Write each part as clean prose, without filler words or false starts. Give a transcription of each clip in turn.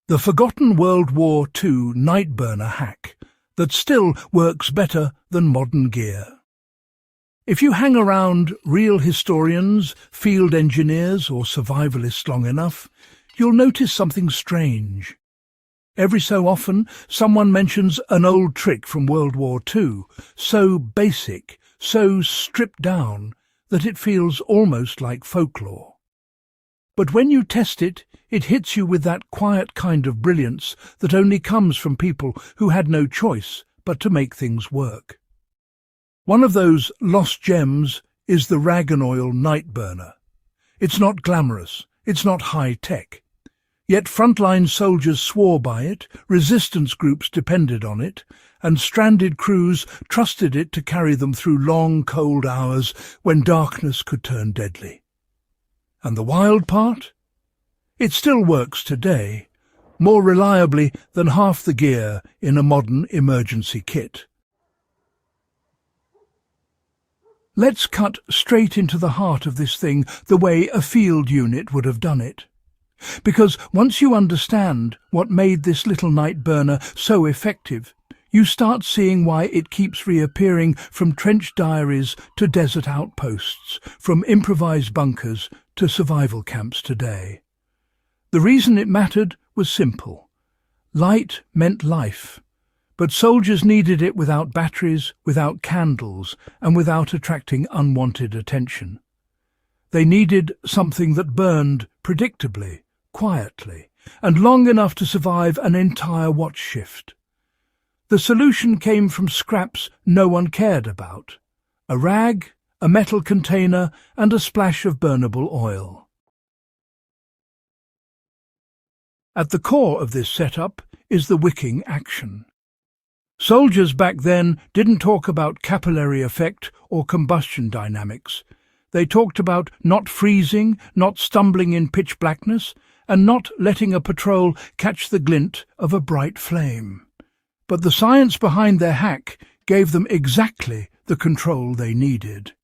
The forgotten World War II night burner hack that still works better than modern gear. If you hang around real historians, field engineers or survivalists long enough, you'll notice something strange. Every so often, someone mentions an old trick from World War II, so basic, so stripped down, that it feels almost like folklore. But when you test it, it hits you with that quiet kind of brilliance that only comes from people who had no choice but to make things work. One of those lost gems is the rag and oil night burner. It's not glamorous, it's not high-tech. Yet frontline soldiers swore by it, resistance groups depended on it, and stranded crews trusted it to carry them through long, cold hours when darkness could turn deadly. And the wild part? It still works today, more reliably than half the gear in a modern emergency kit. Let's cut straight into the heart of this thing the way a field unit would have done it. Because once you understand what made this little night burner so effective, you start seeing why it keeps reappearing from trench diaries to desert outposts, from improvised bunkers to survival camps today. The reason it mattered was simple. Light meant life, but soldiers needed it without batteries, without candles, and without attracting unwanted attention. They needed something that burned predictably, quietly, and long enough to survive an entire watch shift. The solution came from scraps no one cared about: a rag, a metal container, and a splash of burnable oil. At the core of this setup is the wicking action. Soldiers back then didn't talk about capillary effect or combustion dynamics. They talked about not freezing, not stumbling in pitch blackness, and not letting a patrol catch the glint of a bright flame. But the science behind their hack gave them exactly the control they needed.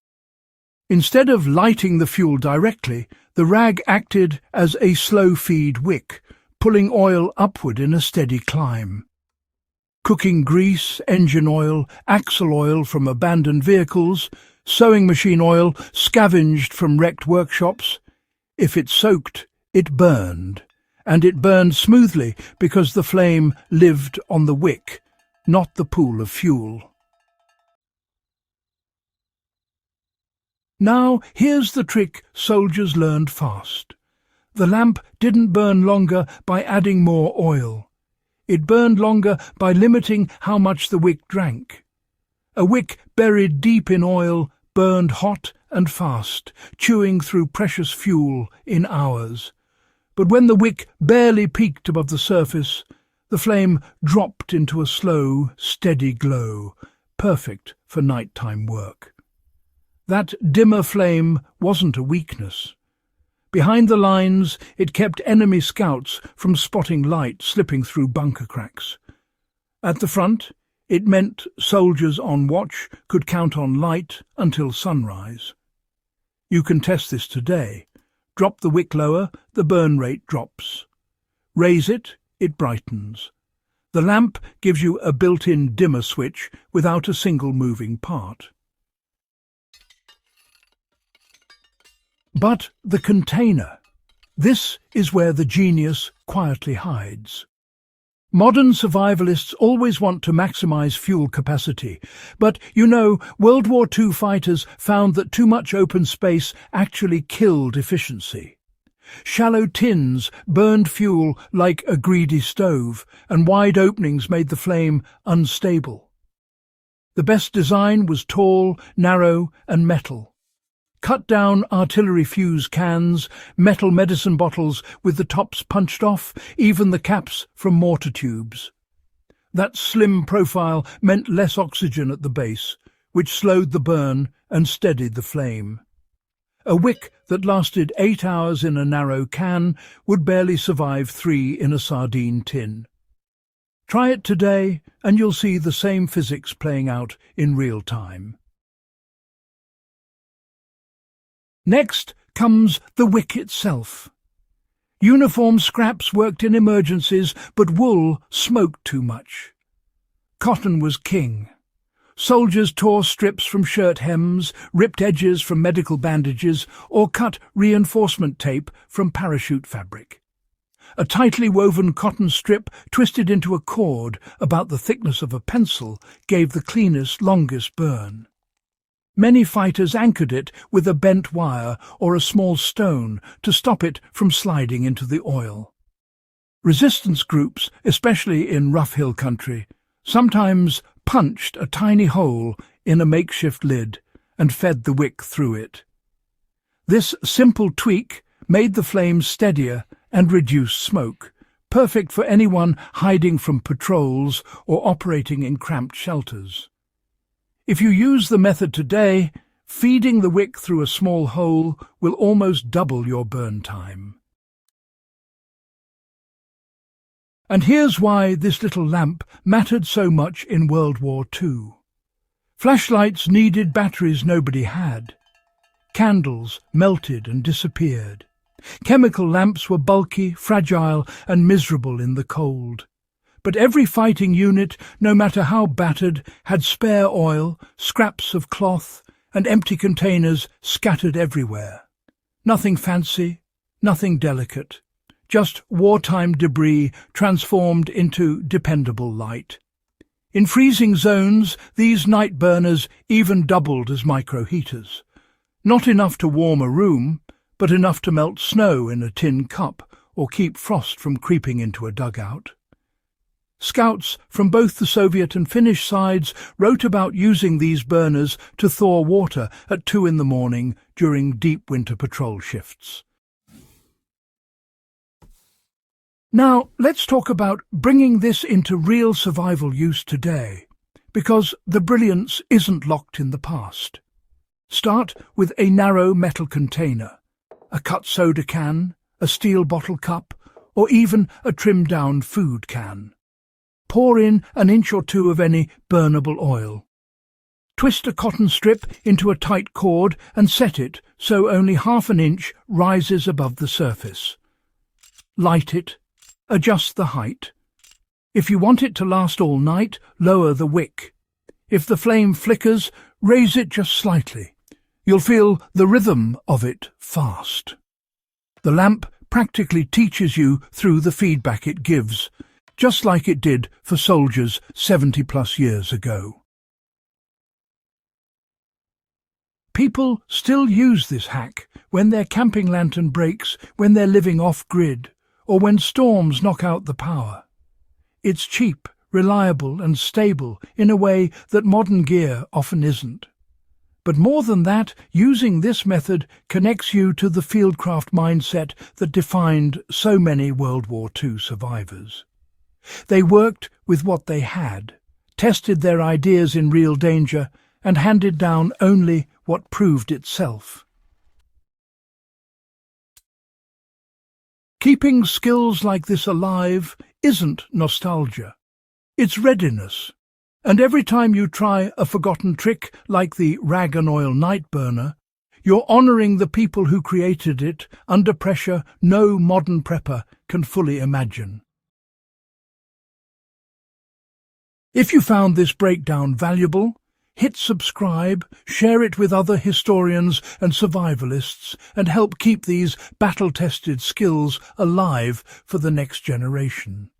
Instead of lighting the fuel directly, the rag acted as a slow-feed wick, pulling oil upward in a steady climb. Cooking grease, engine oil, axle oil from abandoned vehicles, sewing machine oil scavenged from wrecked workshops. If it soaked, it burned, and it burned smoothly because the flame lived on the wick, not the pool of fuel. Now, here's the trick soldiers learned fast. The lamp didn't burn longer by adding more oil. It burned longer by limiting how much the wick drank. A wick buried deep in oil burned hot and fast, chewing through precious fuel in hours. But when the wick barely peaked above the surface, the flame dropped into a slow, steady glow, perfect for nighttime work. That dimmer flame wasn't a weakness. Behind the lines, it kept enemy scouts from spotting light slipping through bunker cracks. At the front, it meant soldiers on watch could count on light until sunrise. You can test this today. Drop the wick lower, the burn rate drops. Raise it, it brightens. The lamp gives you a built-in dimmer switch without a single moving part. But the container. This is where the genius quietly hides. Modern survivalists always want to maximize fuel capacity, but, World War II fighters found that too much open space actually killed efficiency. Shallow tins burned fuel like a greedy stove, and wide openings made the flame unstable. The best design was tall, narrow, and metal. Cut-down artillery fuse cans, metal medicine bottles with the tops punched off, even the caps from mortar tubes. That slim profile meant less oxygen at the base, which slowed the burn and steadied the flame. A wick that lasted 8 hours in a narrow can would barely survive 3 in a sardine tin. Try it today, and you'll see the same physics playing out in real time. Next comes the wick itself. Uniform scraps worked in emergencies, but wool smoked too much. Cotton was king. Soldiers tore strips from shirt hems, ripped edges from medical bandages, or cut reinforcement tape from parachute fabric. A tightly woven cotton strip twisted into a cord about the thickness of a pencil gave the cleanest, longest burn. Many fighters anchored it with a bent wire or a small stone to stop it from sliding into the oil. Resistance groups, especially in rough hill country, sometimes punched a tiny hole in a makeshift lid and fed the wick through it. This simple tweak made the flames steadier and reduced smoke, perfect for anyone hiding from patrols or operating in cramped shelters. If you use the method today, feeding the wick through a small hole will almost double your burn time. And here's why this little lamp mattered so much in World War II. Flashlights needed batteries nobody had. Candles melted and disappeared. Chemical lamps were bulky, fragile, and miserable in the cold. But every fighting unit, no matter how battered, had spare oil, scraps of cloth, and empty containers scattered everywhere. Nothing fancy, nothing delicate. Just wartime debris transformed into dependable light. In freezing zones, these night burners even doubled as microheaters. Not enough to warm a room, but enough to melt snow in a tin cup or keep frost from creeping into a dugout. Scouts from both the Soviet and Finnish sides wrote about using these burners to thaw water at 2 in the morning during deep winter patrol shifts. Now, let's talk about bringing this into real survival use today, because the brilliance isn't locked in the past. Start with a narrow metal container, a cut soda can, a steel bottle cup, or even a trimmed-down food can. Pour in 1 inch or 2 of any burnable oil. Twist a cotton strip into a tight cord and set it so only ½ an inch rises above the surface. Light it. Adjust the height. If you want it to last all night, lower the wick. If the flame flickers, raise it just slightly. You'll feel the rhythm of it fast. The lamp practically teaches you through the feedback it gives, just like it did for soldiers 70+ years ago. People still use this hack when their camping lantern breaks, when they're living off-grid, or when storms knock out the power. It's cheap, reliable and stable in a way that modern gear often isn't. But more than that, using this method connects you to the fieldcraft mindset that defined so many World War II survivors. They worked with what they had, tested their ideas in real danger, and handed down only what proved itself. Keeping skills like this alive isn't nostalgia. It's readiness. And every time you try a forgotten trick like the rag and oil night burner, you're honouring the people who created it under pressure no modern prepper can fully imagine. If you found this breakdown valuable, hit subscribe, share it with other historians and survivalists, and help keep these battle-tested skills alive for the next generation.